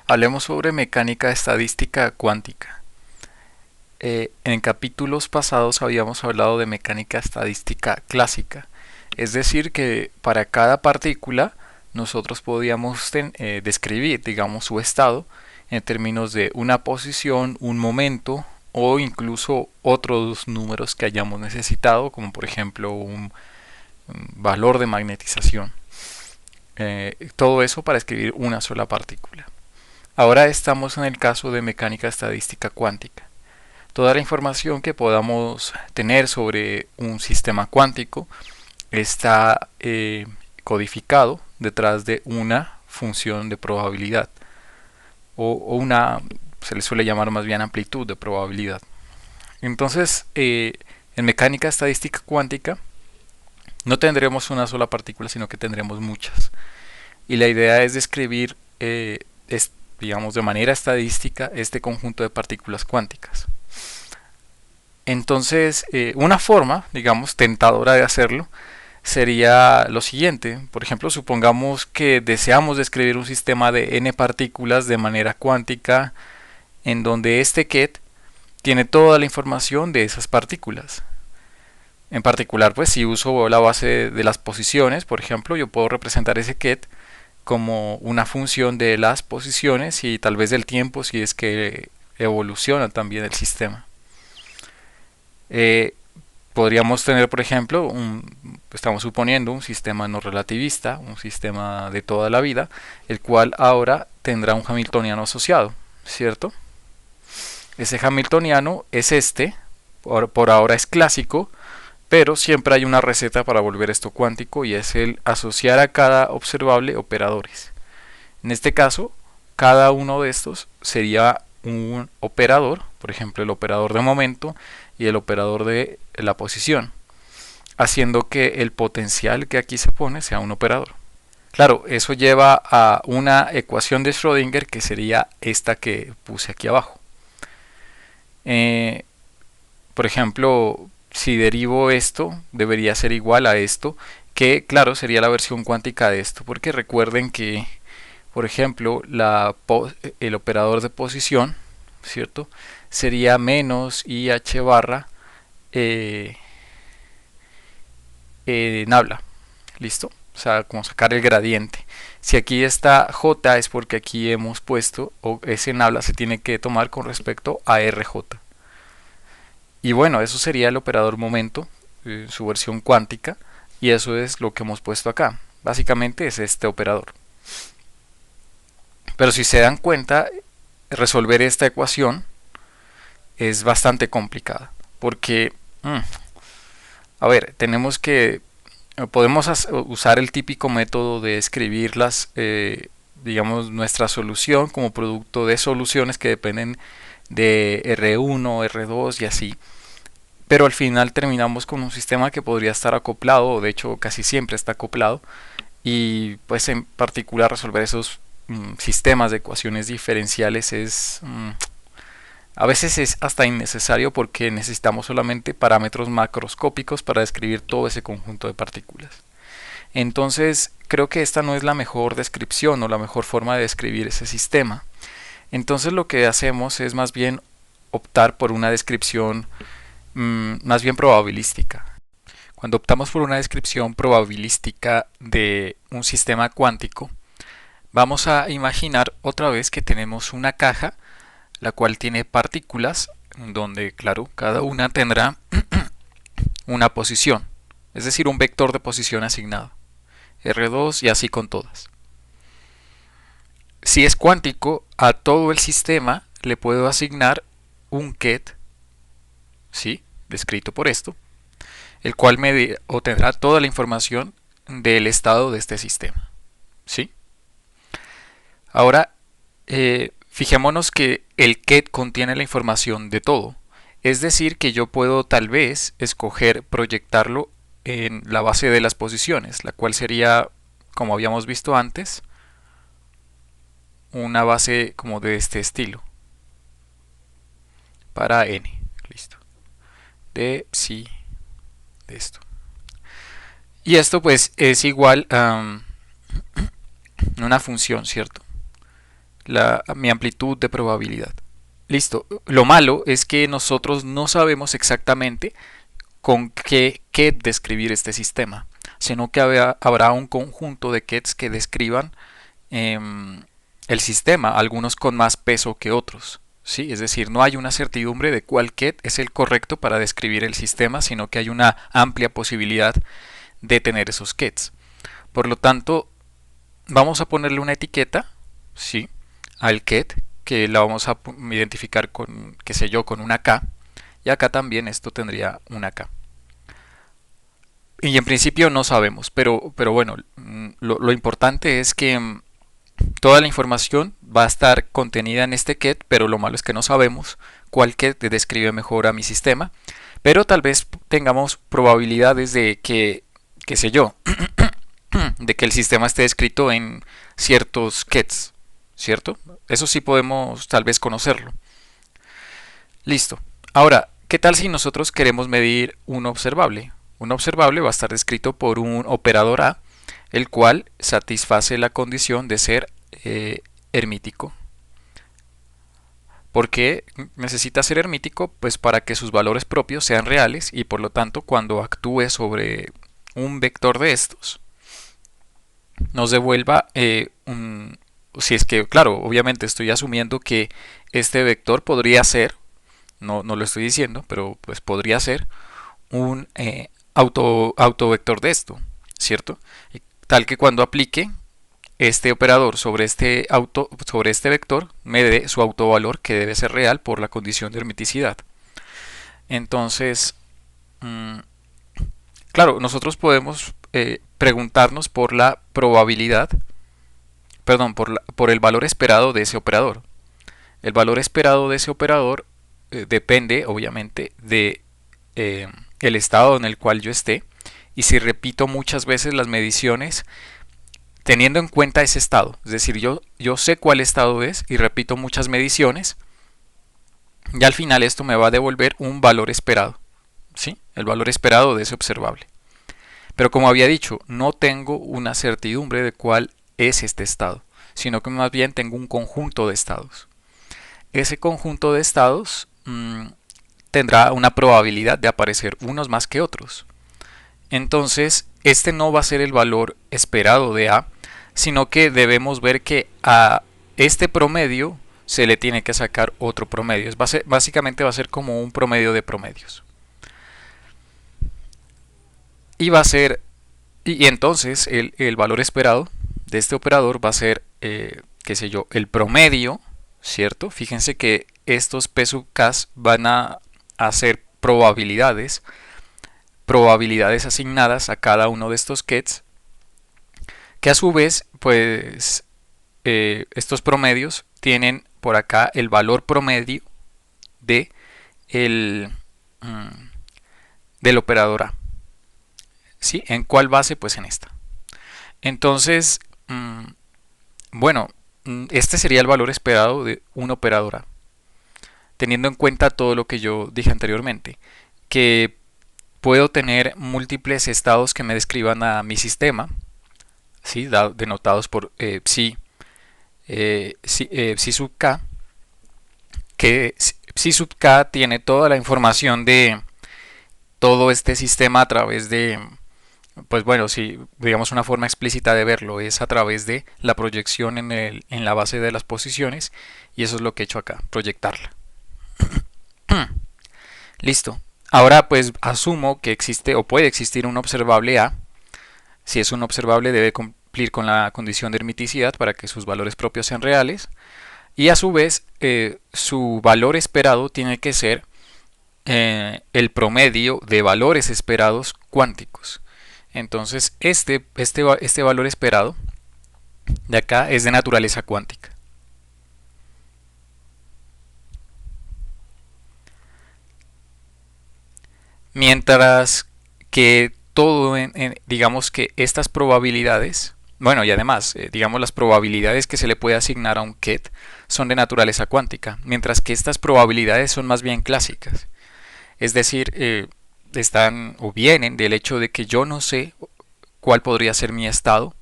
Hablemos sobre mecánica estadística cuántica. En capítulos pasados habíamos hablado de mecánica estadística clásica, es decir, que para cada partícula nosotros podíamos describir, digamos, su estado en términos de una posición, un momento o incluso otros números que hayamos necesitado, como por ejemplo un valor de magnetización. Todo eso para escribir una sola partícula. Ahora estamos en el caso de mecánica estadística cuántica. Toda la información que podamos tener sobre un sistema cuántico está codificado detrás de una función de probabilidad o una, se le suele llamar más bien amplitud de probabilidad. Entonces, en mecánica estadística cuántica no tendremos una sola partícula, sino que tendremos muchas. Y la idea es describir, digamos, de manera estadística este conjunto de partículas cuánticas. Entonces, una forma, digamos, tentadora de hacerlo sería lo siguiente. Por ejemplo, supongamos que deseamos describir un sistema de n partículas de manera cuántica en donde este ket tiene toda la información de esas partículas. En particular, pues si uso la base de las posiciones, por ejemplo, yo puedo representar ese ket como una función de las posiciones y tal vez del tiempo si es que evoluciona también el sistema. Eh, Podríamos tener, por ejemplo, estamos suponiendo un sistema no relativista, un sistema de toda la vida, el cual ahora tendrá un hamiltoniano asociado, ¿cierto? Ese hamiltoniano es por ahora es clásico, pero siempre hay una receta para volver esto cuántico y es el asociar a cada observable operadores. En este caso, cada uno de estos sería un operador, por ejemplo el operador de momento y el operador de la posición, haciendo que el potencial que aquí se pone sea un operador. Claro, eso lleva a una ecuación de Schrödinger que sería esta que puse aquí abajo. Eh, por ejemplo, si derivo esto, debería ser igual a esto, que claro, sería la versión cuántica de esto, porque recuerden que, por ejemplo, el operador de posición, ¿cierto? Sería menos IH barra eh, nabla, ¿listo? O sea, como sacar el gradiente. Si aquí está J es porque aquí hemos puesto, o ese nabla se tiene que tomar con respecto a RJ. Y bueno, eso sería el operador momento, su versión cuántica, y eso es lo que hemos puesto acá. Básicamente es este operador. Pero si se dan cuenta, resolver esta ecuación es bastante complicada, porque, a ver, podemos usar el típico método de escribir digamos, nuestra solución como producto de soluciones que dependen de R1, R2 y así. Pero al final terminamos con un sistema que podría estar acoplado, o de hecho casi siempre está acoplado, y pues en particular resolver esos sistemas de ecuaciones diferenciales a veces es hasta innecesario porque necesitamos solamente parámetros macroscópicos para describir todo ese conjunto de partículas. Entonces creo que esta no es la mejor descripción o la mejor forma de describir ese sistema. Entonces lo que hacemos es más bien optar por una descripción más bien probabilística. Cuando optamos por una descripción probabilística de un sistema cuántico, vamos a imaginar otra vez que tenemos una caja la cual tiene partículas donde, claro, cada una tendrá una posición, es decir, un vector de posición asignado, R2 y así con todas. Si es cuántico, a todo el sistema le puedo asignar un ket, ¿sí? Descrito por esto, el cual me obtendrá toda la información del estado de este sistema, ¿sí? Ahora, fijémonos que el ket contiene la información de todo. Es decir, que yo puedo tal vez escoger proyectarlo en la base de las posiciones, la cual sería, como habíamos visto antes, una base como de este estilo para n. Listo. De sí, de esto. Y esto pues es igual a una función, ¿cierto? mi amplitud de probabilidad. Listo. Lo malo es que nosotros no sabemos exactamente con qué describir este sistema, sino que habrá un conjunto de kets que describan el sistema, algunos con más peso que otros. ¿Sí? Es decir, no hay una certidumbre de cuál ket es el correcto para describir el sistema, sino que hay una amplia posibilidad de tener esos kets. Por lo tanto, vamos a ponerle una etiqueta, ¿sí?, al ket, que la vamos a identificar con, qué sé yo, con una K, y acá también esto tendría una K. Y en principio no sabemos, pero bueno, lo importante es que toda la información va a estar contenida en este ket, pero lo malo es que no sabemos cuál ket describe mejor a mi sistema, pero tal vez tengamos probabilidades de que, qué sé yo, de que el sistema esté escrito en ciertos kets, ¿cierto? Eso sí podemos tal vez conocerlo. Listo. Ahora, ¿qué tal si nosotros queremos medir un observable? Un observable va a estar descrito por un operador A, el cual satisface la condición de ser hermítico. ¿Por qué necesita ser hermítico? Pues para que sus valores propios sean reales y por lo tanto cuando actúe sobre un vector de estos nos devuelva si es que, claro, obviamente estoy asumiendo que este vector podría ser, no lo estoy diciendo, pero pues podría ser un autovector de esto, ¿cierto? Tal que cuando aplique este operador sobre este vector me dé su autovalor, que debe ser real por la condición de hermeticidad. Entonces, mmm, claro, nosotros podemos preguntarnos por la probabilidad, perdón, por el valor esperado de ese operador. El valor esperado de ese operador depende, obviamente, de el estado en el cual yo esté, y si repito muchas veces las mediciones teniendo en cuenta ese estado, es decir, yo sé cuál estado es y repito muchas mediciones, y al final esto me va a devolver un valor esperado, ¿sí? El valor esperado de ese observable. Pero como había dicho, no tengo una certidumbre de cuál es este estado, sino que más bien tengo un conjunto de estados. Ese conjunto de estados tendrá una probabilidad de aparecer unos más que otros. Entonces, este no va a ser el valor esperado de A, sino que debemos ver que a este promedio se le tiene que sacar otro promedio. Básicamente va a ser como un promedio de promedios. Y va a ser, y entonces el valor esperado de este operador va a ser, qué sé yo, el promedio, ¿cierto? Fíjense que estos P sub k van a hacer probabilidades asignadas a cada uno de estos kets, que a su vez, pues, estos promedios tienen por acá el valor promedio de el, del operador A. ¿Sí? ¿En cuál base? Pues en esta. Entonces, bueno, este sería el valor esperado de un operador A, teniendo en cuenta todo lo que yo dije anteriormente, que puedo tener múltiples estados que me describan a mi sistema, ¿sí?, denotados por psi sub k, que psi sub k tiene toda la información de todo este sistema a través de, pues bueno, si digamos una forma explícita de verlo es a través de la proyección en la base de las posiciones, y eso es lo que he hecho acá, proyectarla. Listo. Ahora pues asumo que existe o puede existir un observable A. Si es un observable debe cumplir con la condición de hermiticidad para que sus valores propios sean reales. Y a su vez su valor esperado tiene que ser el promedio de valores esperados cuánticos. Entonces este valor esperado de acá es de naturaleza cuántica. Mientras que todo, digamos que estas probabilidades, bueno, y además, digamos las probabilidades que se le puede asignar a un ket son de naturaleza cuántica, mientras que estas probabilidades son más bien clásicas. Es decir, están o vienen del hecho de que yo no sé cuál podría ser mi estado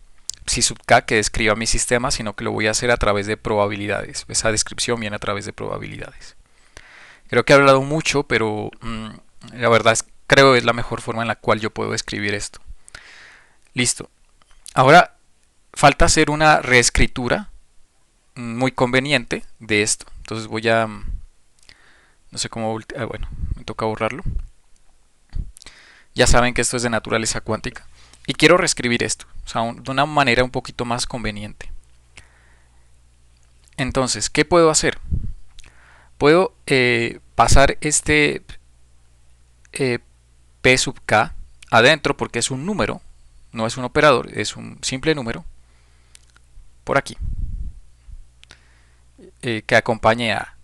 psi sub k que describa mi sistema, sino que lo voy a hacer a través de probabilidades. Esa descripción viene a través de probabilidades. Creo que he hablado mucho, pero la verdad creo es la mejor forma en la cual yo puedo escribir esto. Listo. Ahora falta hacer una reescritura muy conveniente de esto. Entonces voy a... no sé cómo... bueno, me toca borrarlo. Ya saben que esto es de naturaleza cuántica. Y quiero reescribir esto, o sea, de una manera un poquito más conveniente. Entonces, ¿qué puedo hacer? Puedo pasar este p sub k adentro porque es un número, no es un operador, es un simple número, por aquí, que acompañe a.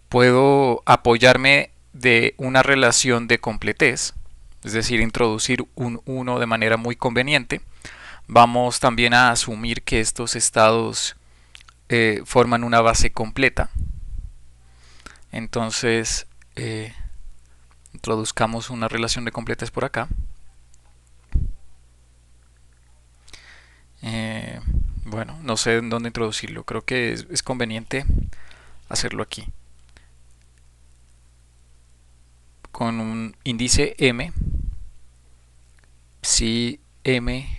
Puedo apoyarme de una relación de completez, es decir, introducir un 1 de manera muy conveniente. Vamos también a asumir que estos estados forman una base completa. Entonces, introduzcamos una relación de completes por acá. Bueno, no sé en dónde introducirlo. Creo que es conveniente hacerlo aquí. Con un índice m, psi m,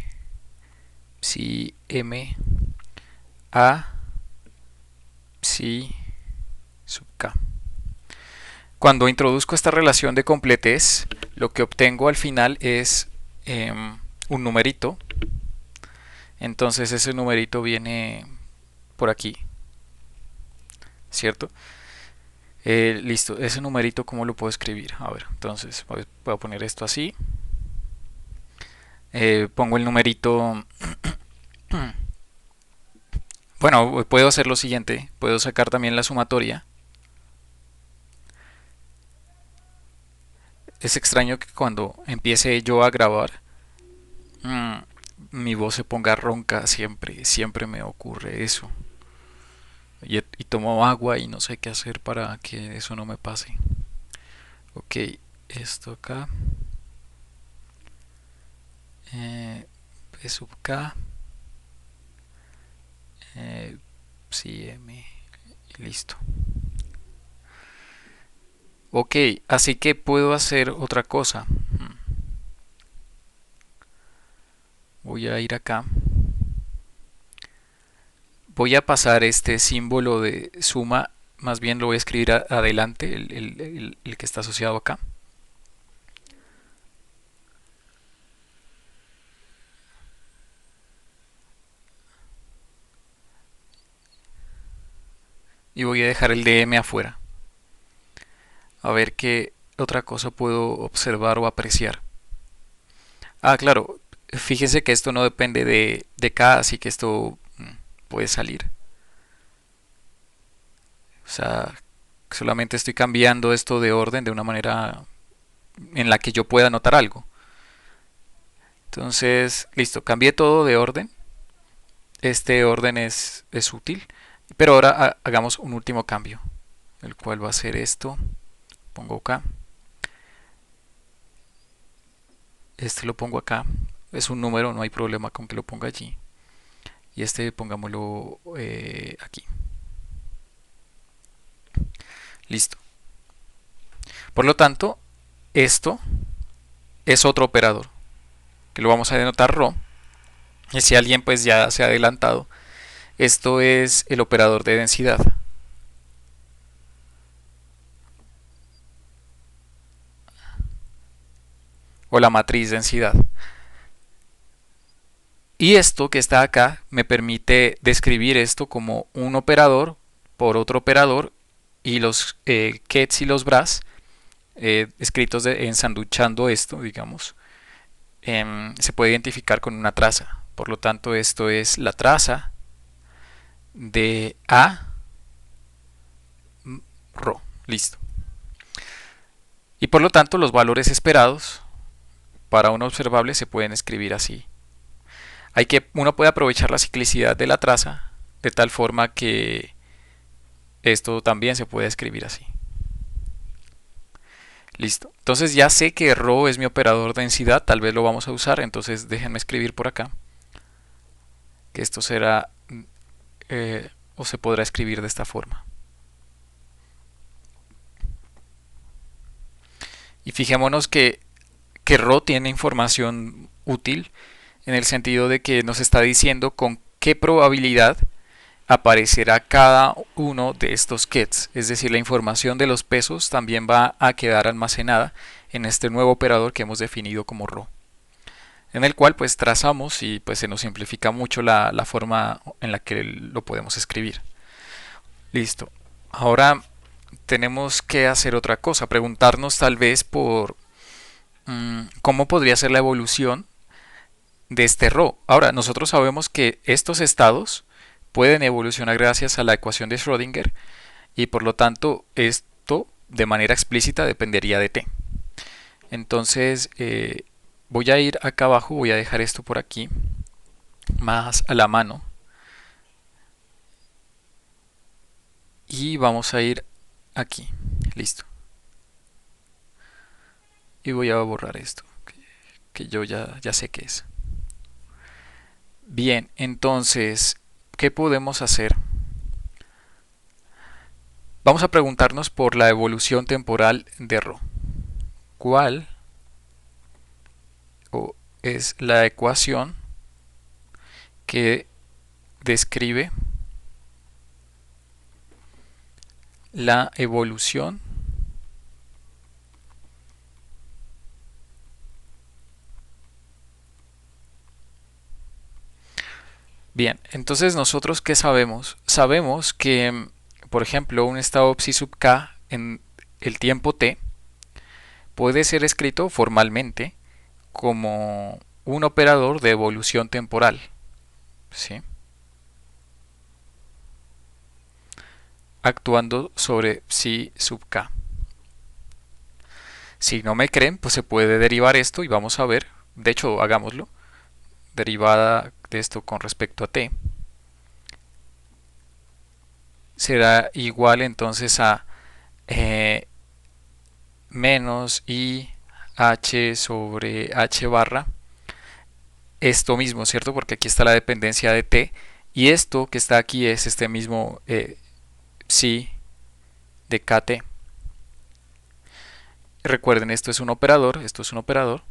psi m, a, psi sub k. Cuando introduzco esta relación de completez, lo que obtengo al final es un numerito. Entonces ese numerito viene por aquí, ¿cierto? Listo, ese numerito, ¿cómo lo puedo escribir? A ver, entonces voy a poner esto así. Pongo el numerito. Bueno, puedo hacer lo siguiente. Puedo sacar también la sumatoria. Es extraño que cuando empiece yo a grabar, mmm, mi voz se ponga ronca siempre. Siempre me ocurre eso. Y tomo agua y no sé qué hacer para que eso no me pase. Ok, esto acá. P sub K. Sí, M. Y listo. Ok, así que puedo hacer otra cosa. Voy a ir acá. Voy a pasar este símbolo de suma, más bien lo voy a escribir adelante, el que está asociado acá. Y voy a dejar el DM afuera. A ver qué otra cosa puedo observar o apreciar. Ah, claro, fíjense que esto no depende de K, así que esto puede salir. O sea, solamente estoy cambiando esto de orden de una manera en la que yo pueda notar algo. Entonces, listo, cambié todo de orden. Este orden es útil. Pero ahora hagamos un último cambio, el cual va a ser esto. Pongo acá. Este lo pongo acá. Es un número, no hay problema con que lo ponga allí. Y este pongámoslo aquí. Listo. Por lo tanto, esto es otro operador, que lo vamos a denotar ρ. Y si alguien pues ya se ha adelantado, esto es el operador de densidad. O la matriz densidad. Y esto que está acá me permite describir esto como un operador por otro operador y los kets y los bras escritos ensanduchando esto, digamos, se puede identificar con una traza. Por lo tanto, esto es la traza de A ρ. Listo. Y por lo tanto, los valores esperados para un observable se pueden escribir así. Uno puede aprovechar la ciclicidad de la traza de tal forma que esto también se puede escribir así. Listo. Entonces ya sé que ρ es mi operador de densidad, tal vez lo vamos a usar, entonces déjenme escribir por acá que esto será o se podrá escribir de esta forma. Y fijémonos que ρ tiene información útil en el sentido de que nos está diciendo con qué probabilidad aparecerá cada uno de estos kets, es decir, la información de los pesos también va a quedar almacenada en este nuevo operador que hemos definido como ρ, en el cual pues trazamos y pues se nos simplifica mucho la forma en la que lo podemos escribir. Listo. Ahora tenemos que hacer otra cosa, preguntarnos tal vez por cómo podría ser la evolución de este ρ. Ahora, nosotros sabemos que estos estados pueden evolucionar gracias a la ecuación de Schrödinger y por lo tanto esto de manera explícita dependería de t. Entonces voy a ir acá abajo, voy a dejar esto por aquí más a la mano y vamos a ir aquí, listo. Y voy a borrar esto, que yo ya sé qué es. Bien, entonces, ¿qué podemos hacer? Vamos a preguntarnos por la evolución temporal de ρ. ¿Cuál es la ecuación que describe la evolución Bien, entonces nosotros ¿qué sabemos? Sabemos que, por ejemplo, un estado psi sub k en el tiempo t puede ser escrito formalmente como un operador de evolución temporal, ¿sí? Actuando sobre psi sub k. Si no me creen, pues se puede derivar esto y vamos a ver, de hecho hagámoslo, derivada de esto con respecto a t será igual entonces a menos i h sobre h barra, esto mismo, ¿cierto? Porque aquí está la dependencia de t y esto que está aquí es este mismo psi de kt. Recuerden, esto es un operador,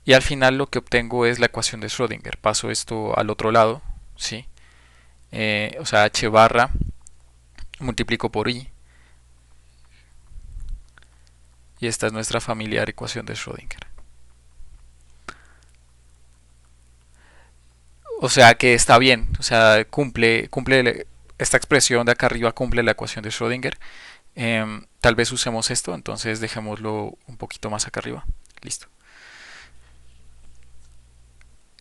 y al final lo que obtengo es la ecuación de Schrödinger. Paso esto al otro lado, ¿sí? O sea, h barra multiplico por i y esta es nuestra familiar ecuación de Schrödinger. O sea que está bien, o sea, cumple esta expresión de acá arriba cumple la ecuación de Schrödinger. Tal vez usemos esto, entonces dejémoslo un poquito más acá arriba. Listo.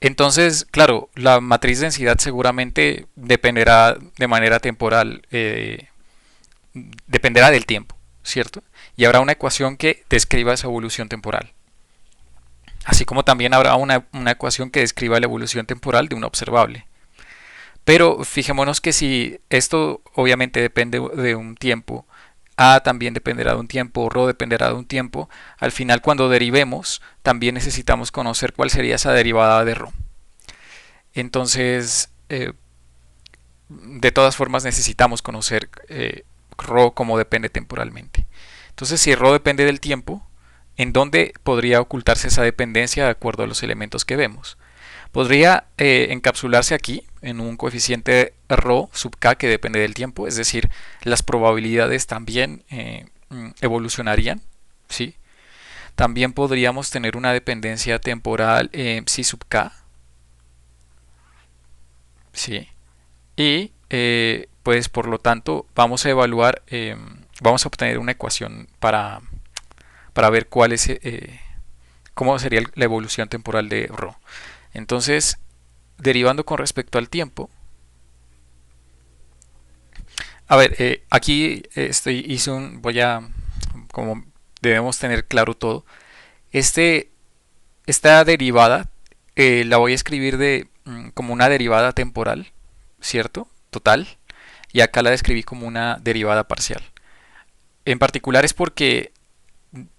Entonces, claro, la matriz de densidad seguramente dependerá de manera temporal, dependerá del tiempo, ¿cierto? Y habrá una ecuación que describa esa evolución temporal. Así como también habrá una ecuación que describa la evolución temporal de un observable. Pero fijémonos que si esto obviamente depende de un tiempo, A también dependerá de un tiempo, ρ dependerá de un tiempo, al final cuando derivemos también necesitamos conocer cuál sería esa derivada de ρ. Entonces, de todas formas necesitamos conocer ρ como depende temporalmente. Entonces, si ρ depende del tiempo, ¿en dónde podría ocultarse esa dependencia de acuerdo a los elementos que vemos? Podría encapsularse aquí en un coeficiente ρ sub k que depende del tiempo, es decir, las probabilidades también evolucionarían, ¿sí? También podríamos tener una dependencia temporal psi sub k, ¿sí? Y pues por lo tanto vamos a evaluar, vamos a obtener una ecuación para ver cuál es, cómo sería la evolución temporal de ρ. Entonces, derivando con respecto al tiempo, a ver, aquí voy a, como debemos tener claro todo, este, esta derivada la voy a escribir como una derivada temporal, ¿cierto? Total, y acá la describí como una derivada parcial. En particular es porque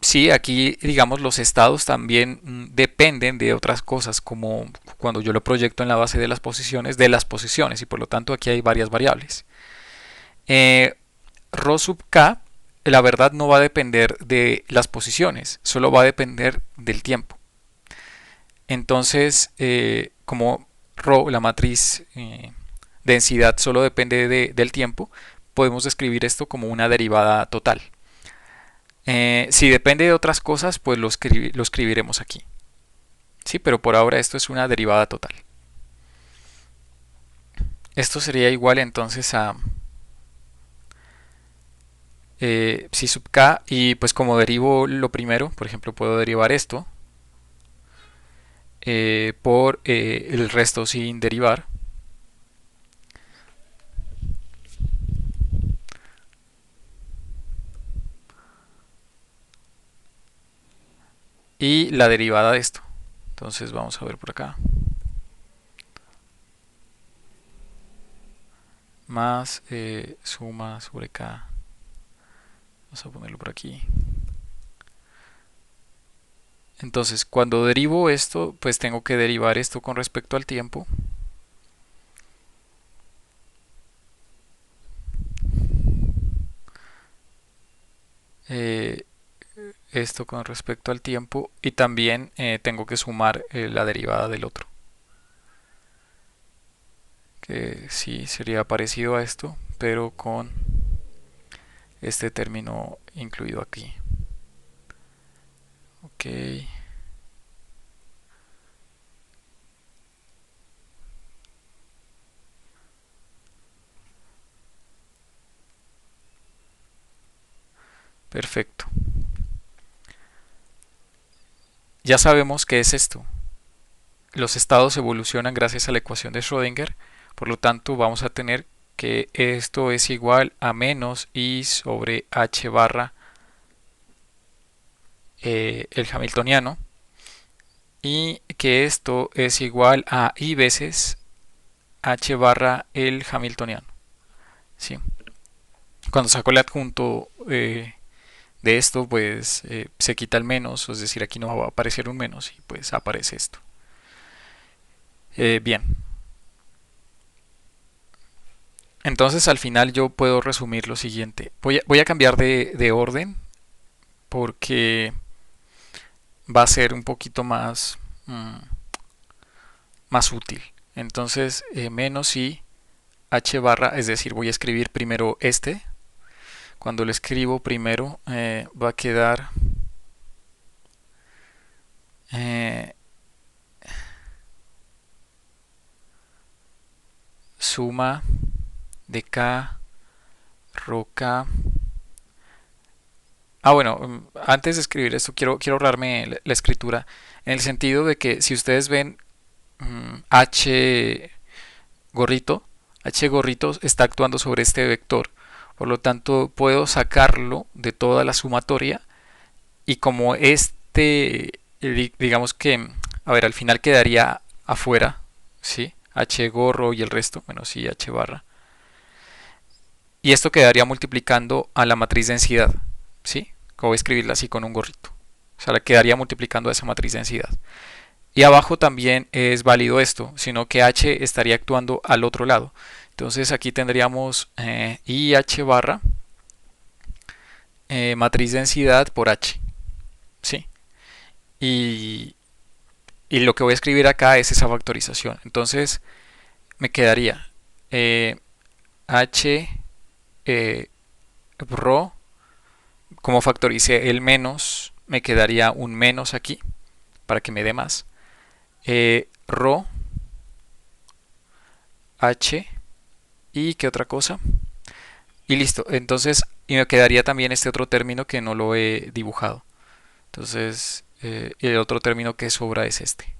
Sí, aquí digamos los estados también dependen de otras cosas, como cuando yo lo proyecto en la base de las posiciones, y por lo tanto aquí hay varias variables. Eh, Rho sub k, la verdad no va a depender de las posiciones, solo va a depender del tiempo. Entonces, como Rho, la matriz densidad, solo depende del tiempo, podemos describir esto como una derivada total. Si depende de otras cosas, pues lo escribiremos aquí. Sí, pero por ahora esto es una derivada total. Esto sería igual entonces a psi sub k, y pues como derivo lo primero, por ejemplo, puedo derivar esto por el resto sin derivar. Y la derivada de esto. Entonces vamos a ver por acá. Más suma sobre k. Vamos a ponerlo por aquí. Entonces, cuando derivo esto, pues tengo que derivar esto con respecto al tiempo. Eh, Esto con respecto al tiempo, y también tengo que sumar la derivada del otro, que sí sería parecido a esto, pero con este término incluido aquí. Ok. Perfecto. Ya sabemos qué es esto. Los estados evolucionan gracias a la ecuación de Schrödinger, por lo tanto vamos a tener que esto es igual a menos i sobre h barra el hamiltoniano, y que esto es igual a i veces h barra el hamiltoniano. ¿Sí? Cuando saco el adjunto de esto, pues se quita el menos, es decir, aquí no va a aparecer un menos y pues aparece esto. Bien, entonces al final yo puedo resumir lo siguiente. Voy a cambiar de orden porque va a ser un poquito más útil. Entonces, menos i h barra, es decir, voy a escribir primero este. Cuando lo escribo primero, va a quedar eh, suma de k, rho k. Bueno, antes de escribir esto, quiero ahorrarme la escritura, en el sentido de que si ustedes ven h gorrito, h gorrito está actuando sobre este vector. Por lo tanto, puedo sacarlo de toda la sumatoria, y como digamos que, a ver, al final quedaría afuera, ¿sí? H gorro y el resto, bueno, sí, H barra. Y esto quedaría multiplicando a la matriz densidad, ¿sí? Como voy a escribirla así con un gorrito. O sea, le quedaría multiplicando a esa matriz densidad. Y abajo también es válido esto, sino que H estaría actuando al otro lado. Entonces aquí tendríamos IH barra matriz densidad por H, ¿sí? Y, y lo que voy a escribir acá es esa factorización. Entonces me quedaría H rho, como factoricé el menos, me quedaría un menos aquí para que me dé más. Rho H y qué otra cosa. Y listo. Entonces, y me quedaría también este otro término que no lo he dibujado. Entonces, el otro término que sobra es este.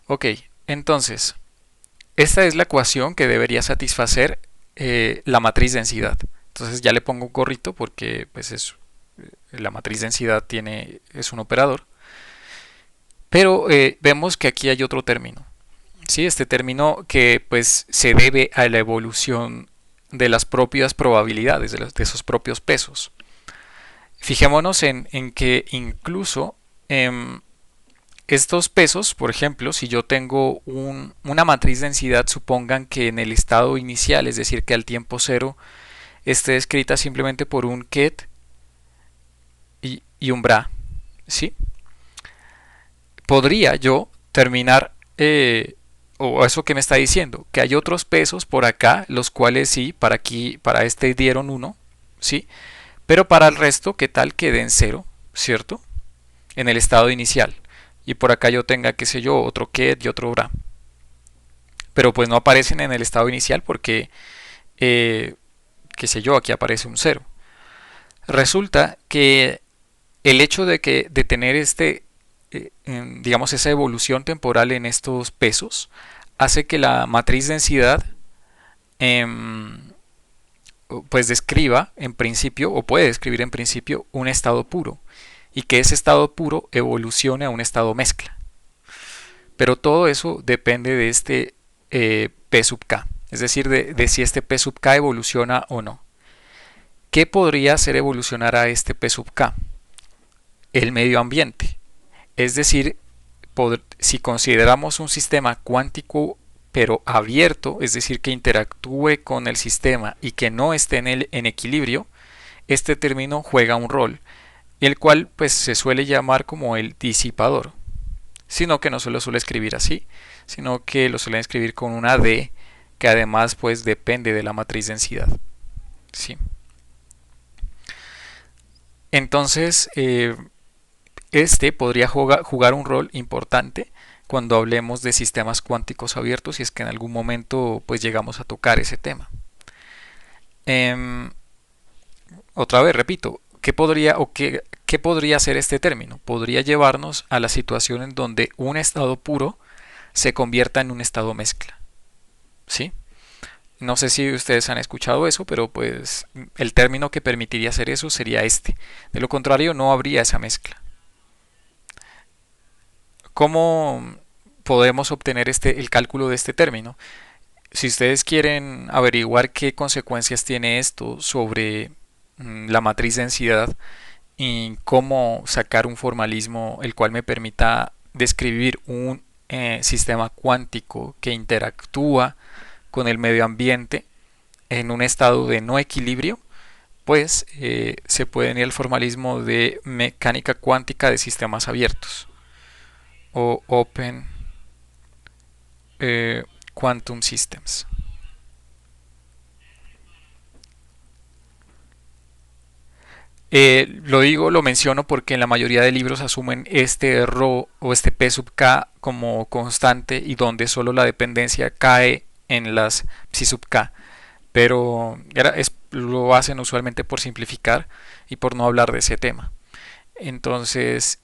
Ok, entonces, esta es la ecuación que debería satisfacer la matriz densidad. Entonces ya le pongo un gorrito porque pues es La matriz densidad es un operador. Pero vemos que aquí hay otro término. ¿Sí? Este término que pues se debe a la evolución de las propias probabilidades, de esos propios pesos. Fijémonos en que incluso estos pesos, por ejemplo, si yo tengo una matriz densidad, supongan que en el estado inicial, es decir, que al tiempo cero, esté descrita simplemente por un ket y un bra, ¿sí? Podría yo terminar, o eso que me está diciendo, que hay otros pesos por acá, los cuales sí, para aquí, para este dieron uno, ¿sí? Pero para el resto, ¿qué tal que den cero, ¿cierto? En el estado inicial. Y por acá yo tenga, qué sé yo, otro ket y otro bra. Pero pues no aparecen en el estado inicial porque, eh, qué sé yo, aquí aparece un cero. Resulta que el hecho de tener digamos, esa evolución temporal en estos pesos hace que la matriz densidad em, pues describa en principio, o puede describir en principio, un estado puro, y que ese estado puro evolucione a un estado mezcla. Pero todo eso depende de este P sub k, es decir, de si este P sub k evoluciona o no. ¿Qué podría hacer evolucionar a este P sub k? El medio ambiente. Es decir, si consideramos un sistema cuántico pero abierto, es decir, que interactúe con el sistema y que no esté en equilibrio, este término juega un rol, el cual pues se suele llamar como el disipador, sino que no se lo suele escribir así, sino que lo suelen escribir con una D, que además pues depende de la matriz densidad. ¿Sí? Entonces, este podría jugar un rol importante cuando hablemos de sistemas cuánticos abiertos, si es que en algún momento pues llegamos a tocar ese tema. Em, Otra vez, repito, ¿qué podría ser este término? Podría llevarnos a la situación en donde un estado puro se convierta en un estado mezcla. ¿Sí? No sé si ustedes han escuchado eso, pero pues el término que permitiría hacer eso sería este. De lo contrario, no habría esa mezcla. ¿Cómo podemos obtener el cálculo de este término? Si ustedes quieren averiguar qué consecuencias tiene esto sobre la matriz densidad y cómo sacar un formalismo el cual me permita describir un sistema cuántico que interactúa con el medio ambiente en un estado de no equilibrio, pues se puede ir al formalismo de mecánica cuántica de sistemas abiertos o Open Quantum Systems. Lo menciono porque en la mayoría de libros asumen este error o este P sub k como constante y donde solo la dependencia cae en las psi sub k. Pero lo hacen usualmente por simplificar y por no hablar de ese tema. Entonces,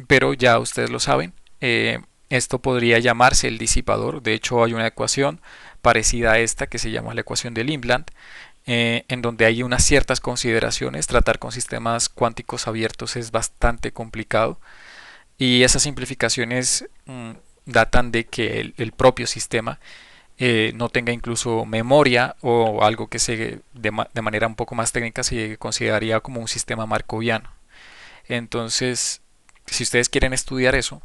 pero ya ustedes lo saben, esto podría llamarse el disipador. De hecho, hay una ecuación parecida a esta que se llama la ecuación de Limland, en donde hay unas ciertas consideraciones. Tratar con sistemas cuánticos abiertos es bastante complicado y esas simplificaciones datan de que el propio sistema no tenga incluso memoria o algo que de manera un poco más técnica se consideraría como un sistema markoviano. Entonces, si ustedes quieren estudiar eso,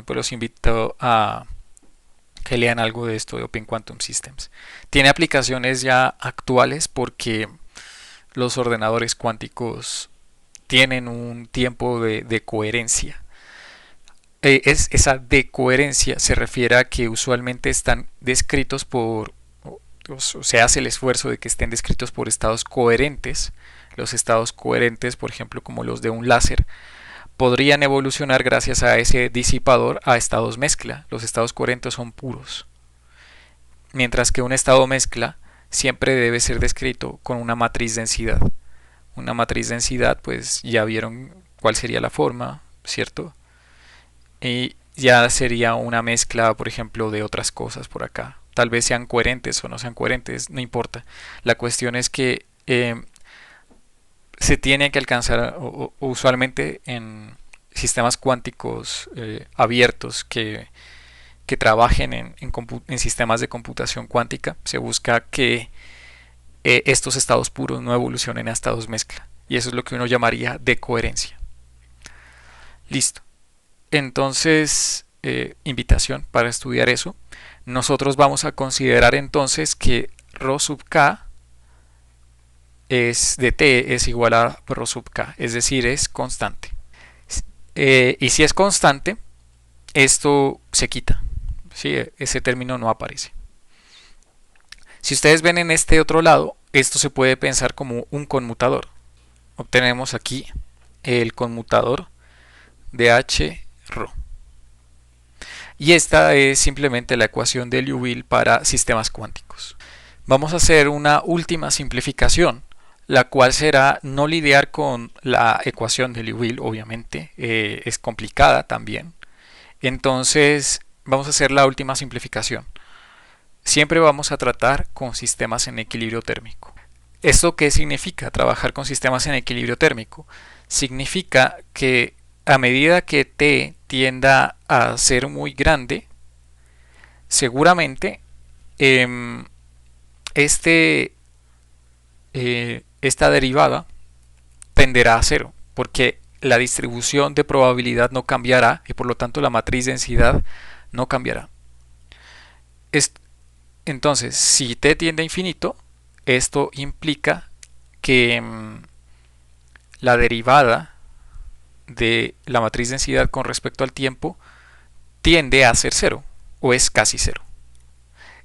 pues los invito a que lean algo de esto de Open Quantum Systems. Tiene aplicaciones ya actuales porque los ordenadores cuánticos tienen un tiempo de coherencia. Esa decoherencia se refiere a que usualmente están descritos o se hace el esfuerzo de que estén descritos por estados coherentes. Los estados coherentes, por ejemplo, como los de un láser, podrían evolucionar gracias a ese disipador a estados mezcla. Los estados coherentes son puros, mientras que un estado mezcla siempre debe ser descrito con una matriz densidad. Una matriz densidad, pues ya vieron cuál sería la forma, ¿cierto? Y ya sería una mezcla, por ejemplo, de otras cosas por acá. Tal vez sean coherentes o no sean coherentes, no importa. La cuestión es que se tiene que alcanzar, o usualmente en sistemas cuánticos abiertos que trabajen en sistemas de computación cuántica, se busca que estos estados puros no evolucionen a estados mezcla. Y eso es lo que uno llamaría de coherencia. Listo. Entonces, invitación para estudiar eso. Nosotros vamos a considerar entonces que ρ sub k es de t es igual a ρ sub k, es decir, es constante. Y si es constante, esto se quita, ¿sí? Ese término no aparece. Si ustedes ven en este otro lado, esto se puede pensar como un conmutador. Obtenemos aquí el conmutador de h ρ. Y esta es simplemente la ecuación de Liouville para sistemas cuánticos. Vamos a hacer una última simplificación, la cual será no lidiar con la ecuación de Liouville, obviamente, es complicada también. Entonces vamos a hacer la última simplificación. Siempre vamos a tratar con sistemas en equilibrio térmico. ¿Esto qué significa? Trabajar con sistemas en equilibrio térmico. Significa que a medida que t tienda a ser muy grande, seguramente esta derivada tenderá a cero, porque la distribución de probabilidad no cambiará y por lo tanto la matriz densidad no cambiará. Entonces, si t tiende a infinito, esto implica que la derivada de la matriz densidad con respecto al tiempo tiende a ser cero o es casi cero.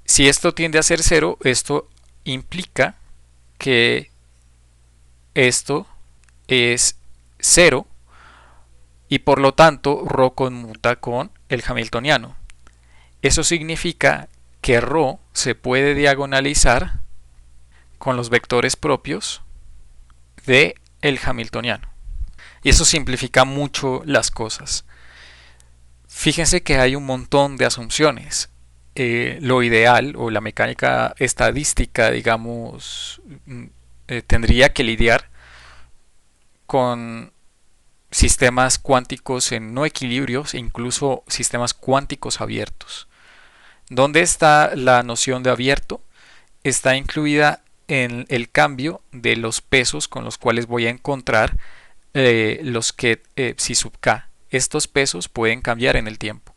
Si esto tiende a ser cero, esto implica que esto es cero y por lo tanto ρ conmuta con el hamiltoniano. Eso significa que ρ se puede diagonalizar con los vectores propios de el hamiltoniano. Y eso simplifica mucho las cosas. Fíjense que hay un montón de asunciones. Lo ideal o la mecánica estadística, digamos, tendría que lidiar con sistemas cuánticos en no equilibrios e incluso sistemas cuánticos abiertos. ¿Dónde está la noción de abierto? Está incluida en el cambio de los pesos con los cuales voy a encontrar los que psi sub k. Estos pesos pueden cambiar en el tiempo,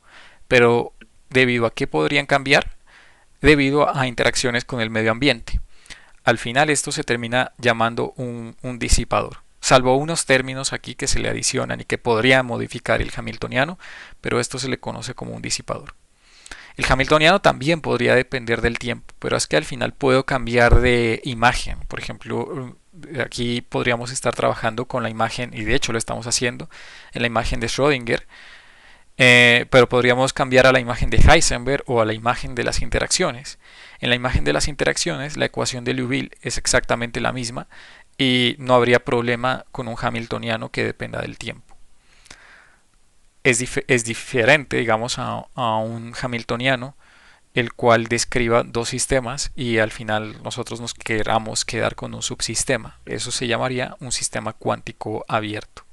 pero ¿debido a qué podrían cambiar? Debido a interacciones con el medio ambiente. Al final esto se termina llamando un disipador, salvo unos términos aquí que se le adicionan y que podrían modificar el hamiltoniano, pero esto se le conoce como un disipador. El hamiltoniano también podría depender del tiempo, pero es que al final puedo cambiar de imagen. Por ejemplo, aquí podríamos estar trabajando con la imagen, y de hecho lo estamos haciendo, en la imagen de Schrödinger, pero podríamos cambiar a la imagen de Heisenberg o a la imagen de las interacciones. En la imagen de las interacciones, la ecuación de Liouville es exactamente la misma y no habría problema con un hamiltoniano que dependa del tiempo. Es diferente, digamos, a un hamiltoniano, el cual describa dos sistemas y al final nosotros nos queramos quedar con un subsistema. Eso se llamaría un sistema cuántico abierto.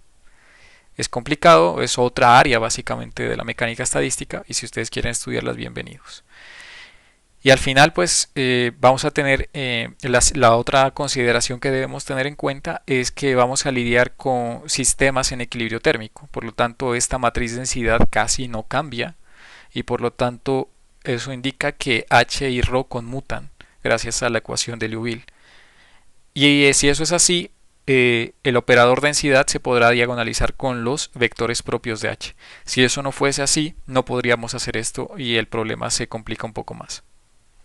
Es complicado, es otra área básicamente de la mecánica estadística y si ustedes quieren estudiarlas, bienvenidos. Y al final pues vamos a tener la otra consideración que debemos tener en cuenta es que vamos a lidiar con sistemas en equilibrio térmico. Por lo tanto esta matriz densidad casi no cambia y por lo tanto eso indica que h y ρ conmutan gracias a la ecuación de Liouville. Y si eso es así, el operador densidad se podrá diagonalizar con los vectores propios de h. Si eso no fuese así, no podríamos hacer esto y el problema se complica un poco más.